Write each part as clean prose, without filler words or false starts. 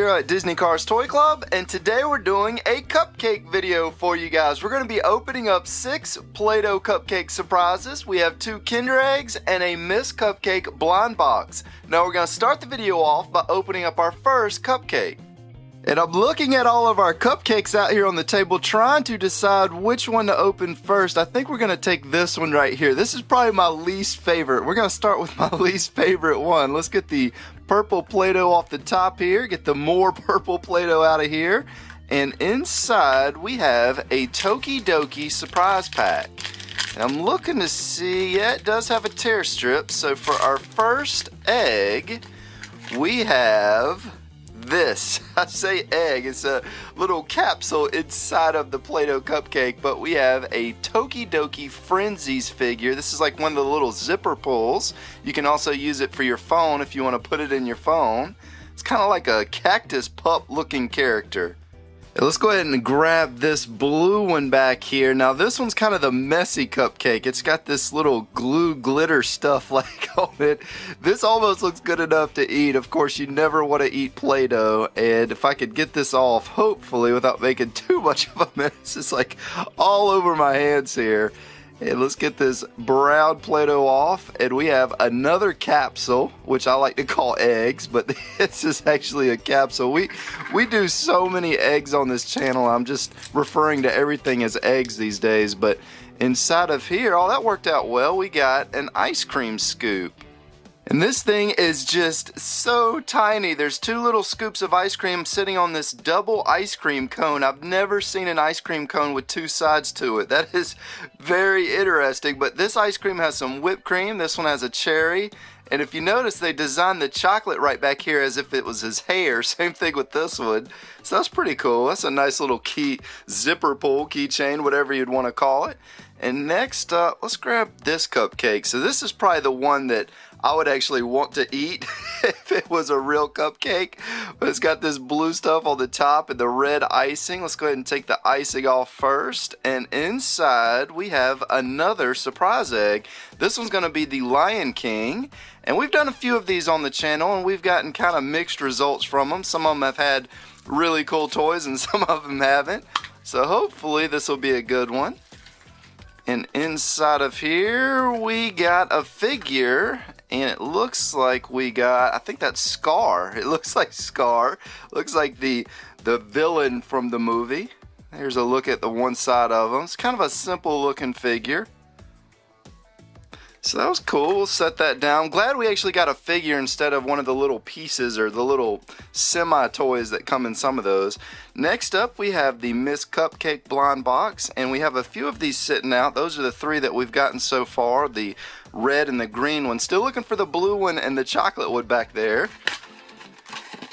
here at Disney Cars Toy Club, and today we're doing a cupcake video for you guys. We're going to be opening up 6 Play-Doh cupcake surprises. We have 2 Kinder Eggs and a Miss Cupcake blind box. Now we're going to start the video off by opening up our first cupcake. And I'm looking at all of our cupcakes out here on the table, trying to decide which one to open first. I think we're going to take this one right here. This is probably my least favorite. We're going to start with my least favorite one. Let's get the purple Play-Doh off the top here. Get the more purple Play-Doh out of here. And inside we have a Tokidoki surprise pack. And I'm looking to see, yeah, it does have a tear strip. So for our first egg, we have this. I say egg, it's a little capsule inside of the Play-Doh cupcake, but we have a Tokidoki Frenzies figure. This is like one of the little zipper pulls. You can also use it for your phone if you want to put it in your phone. It's kind of like a cactus pup looking character. Let's go ahead and grab this blue one back here. Now this one's kind of the messy cupcake. It's got this little glue glitter stuff like on it. This almost looks good enough to eat. Of course, you never want to eat Play-Doh, and if I could get this off, hopefully without making too much of a mess, it's like all over my hands here. And let's get this brown Play-Doh off, and we have another capsule, which I like to call eggs, but this is actually a capsule. We do so many eggs on this channel. I'm just referring to everything as eggs these days, but inside of here, oh, that worked out well. We got an ice cream scoop. And this thing is just so tiny. There's 2 little scoops of ice cream sitting on this double ice cream cone. I've never seen an ice cream cone with 2 sides to it. That is very interesting. But this ice cream has some whipped cream. This one has a cherry. And if you notice, they designed the chocolate right back here as if it was his hair. Same thing with this one. So that's pretty cool. That's a nice little key zipper pull, keychain, whatever you'd want to call it. And next up, let's grab this cupcake. So this is probably the one that I would actually want to eat if it was a real cupcake. But it's got this blue stuff on the top and the red icing. Let's go ahead and take the icing off first. And inside we have another surprise egg. This one's going to be the Lion King. And we've done a few of these on the channel, and we've gotten kind of mixed results from them. Some of them have had really cool toys and some of them haven't. So hopefully this will be a good one. And inside of here we got a figure, and it looks like we got, I think that's Scar. It looks like Scar. Looks like the villain from the movie. Here's a look at the one side of him. It's kind of a simple looking figure. So that was cool. We'll set that down. I'm glad we actually got a figure instead of one of the little pieces or the little semi-toys that come in some of those. Next up, we have the Miss Cupcake blind box, and we have a few of these sitting out. Those are the 3 that we've gotten so far, the red and the green one. Still looking for the blue one and the chocolate one back there.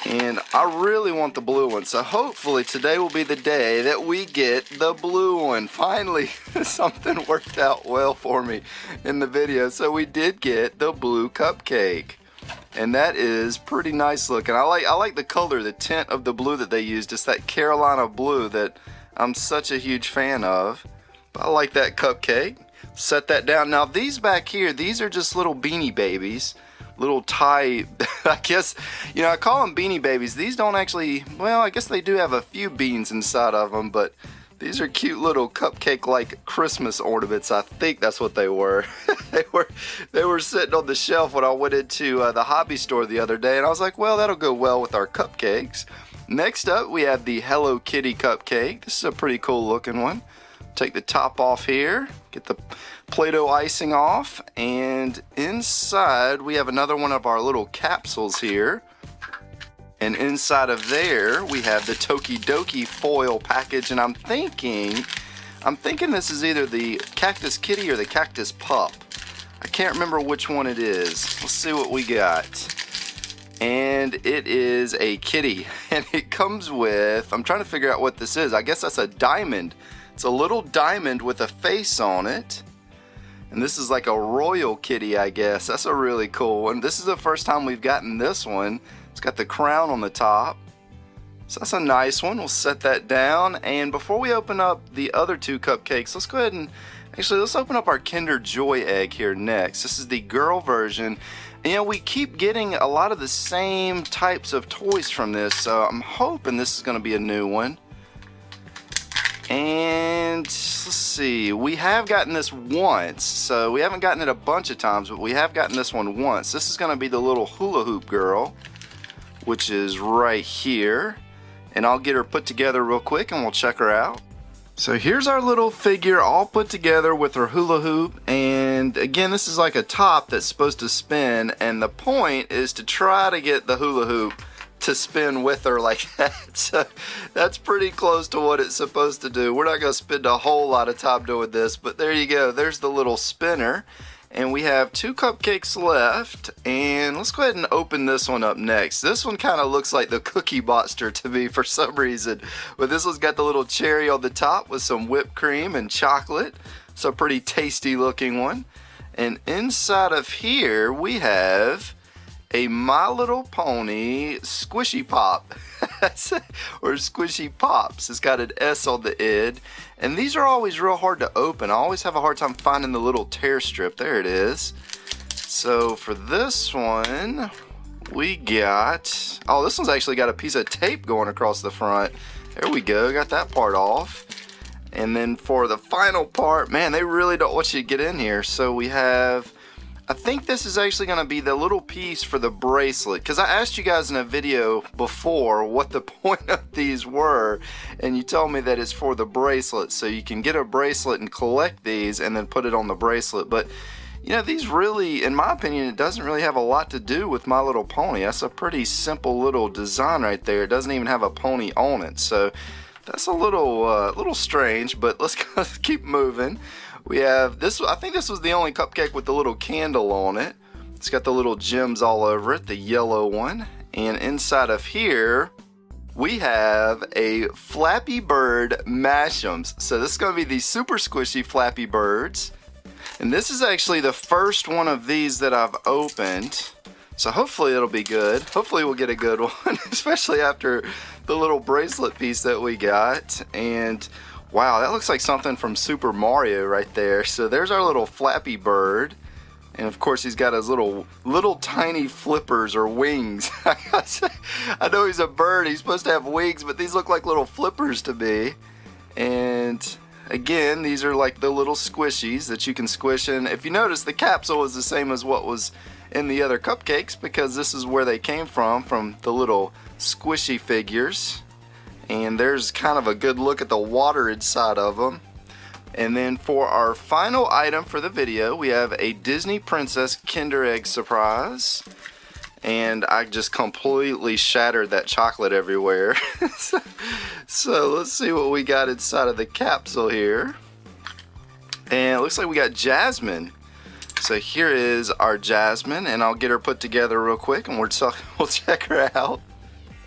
And I really want the blue one, so hopefully today will be the day that we get the blue one. Finally, something worked out well for me in the video. So we did get the blue cupcake, and that is pretty nice looking. I like the color, the tint of the blue that they used. It's that Carolina blue that I'm such a huge fan of. But I like that cupcake. Set that down. Now these back here, these are just little Beanie Babies. Little tie, I guess, you know, I call them Beanie Babies. These don't actually, well, I guess they do have a few beans inside of them, but these are cute little cupcake-like Christmas ornaments. I think that's what they were. They were sitting on the shelf when I went into the hobby store the other day, and I was like, well, that'll go well with our cupcakes. Next up, we have the Hello Kitty cupcake. This is a pretty cool looking one. Take the top off here, get the Play-Doh icing off, and inside we have another one of our little capsules here. And inside of there we have the Tokidoki foil package, and I'm thinking this is either the Cactus Kitty or the Cactus Pup. I can't remember which one it is. Let's see what we got. And it is a kitty, and it comes with, I'm trying to figure out what this is. I guess that's a diamond. It's a little diamond with a face on it. And this is like a royal kitty, I guess. That's a really cool one. This is the first time we've gotten this one. It's got the crown on the top. So that's a nice one. We'll set that down. And before we open up the other 2 cupcakes, let's go ahead and actually let's open up our Kinder Joy egg here next. This is the girl version. And, you know, we keep getting a lot of the same types of toys from this, so I'm hoping this is going to be a new one. And let's see, we have gotten this once, so we haven't gotten it a bunch of times, but we have gotten this one once. This is going to be the little hula hoop girl, which is right here. And I'll get her put together real quick and we'll check her out. So here's our little figure all put together with her hula hoop, and again, this is like a top that's supposed to spin, and the point is to try to get the hula hoop to spin with her like that. So that's pretty close to what it's supposed to do. We're not going to spend a whole lot of time doing this, but there you go. There's the little spinner. And we have 2 cupcakes left, and let's go ahead and open this one up next. This one kind of looks like the Cookie Monster to me for some reason, but this one's got the little cherry on the top with some whipped cream and chocolate. It's a pretty tasty looking one. And inside of here we have a My Little Pony Squishy Pop. Or Squishy Pops. It's got an S on the end. And these are always real hard to open. I always have a hard time finding the little tear strip. There it is. So for this one, we got... Oh, this one's actually got a piece of tape going across the front. There we go. Got that part off. And then for the final part, man, they really don't want you to get in here. So we have... I think this is actually going to be the little piece for the bracelet, because I asked you guys in a video before what the point of these were, and you told me that it's for the bracelet, so you can get a bracelet and collect these and then put it on the bracelet. But you know, these really, in my opinion, it doesn't really have a lot to do with My Little Pony. That's a pretty simple little design right there. It doesn't even have a pony on it, so that's a little strange, but let's keep moving. We have this, I think this was the only cupcake with the little candle on it. It's got the little gems all over it, the yellow one. And inside of here, we have a Flappy Bird Mash'ems. So this is going to be the super squishy Flappy Birds. And this is actually the first one of these that I've opened. So hopefully it'll be good. Hopefully we'll get a good one, especially after the little bracelet piece that we got. And wow, that looks like something from Super Mario right there. So there's our little Flappy Bird. And of course he's got his little tiny flippers or wings. I know he's a bird, he's supposed to have wings, but these look like little flippers to me. And again, these are like the little squishies that you can squish in. If you notice, the capsule is the same as what was in the other cupcakes, because this is where they came from the little squishy figures. And there's kind of a good look at the water inside of them. And then for our final item for the video, we have a Disney Princess Kinder Egg surprise. And I just completely shattered that chocolate everywhere. So let's see what we got inside of the capsule here. And it looks like we got Jasmine. So here is our Jasmine, and I'll get her put together real quick and we'll check her out.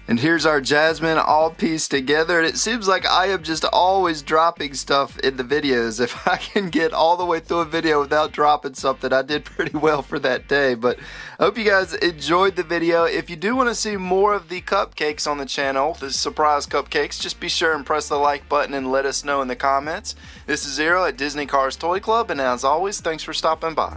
And here's our Jasmine all pieced together, and it seems like I am just always dropping stuff in the videos. If I can get all the way through a video without dropping something, I did pretty well for that day. But I hope you guys enjoyed the video. If you do want to see more of the cupcakes on the channel, the surprise cupcakes, just be sure and press the like button and let us know in the comments. This is Zero at Disney Cars Toy Club, and as always, thanks for stopping by.